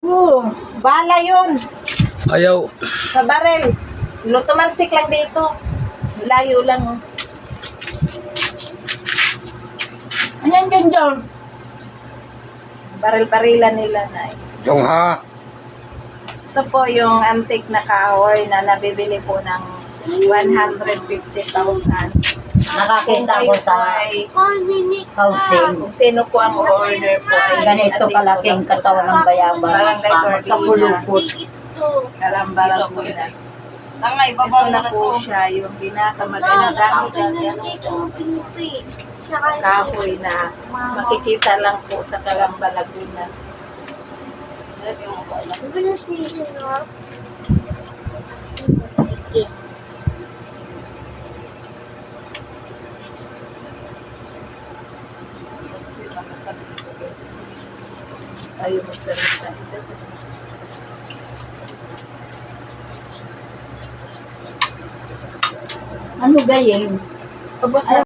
Oo, bala yun. Ayaw. Sa barel. Lutumansik lang dito. Layo lang. Oh. Ayan dyan dyan. Baril-barilan nila na. Yung ha. Ito po yung antique na kahoy na nabibili po ng 150,000. Nakakita ko sa housing. Kung sino po ang order po ay Ganito kalaking katawan ng bayabas. Barangay Cordillera. Sa pulupot. Kalamba Laguna. Ito na po siya yung pinakamagandang kahoy na makikita lang po sa Kalamba Laguna. Ayaw magsalita. Ano galing? Tapos na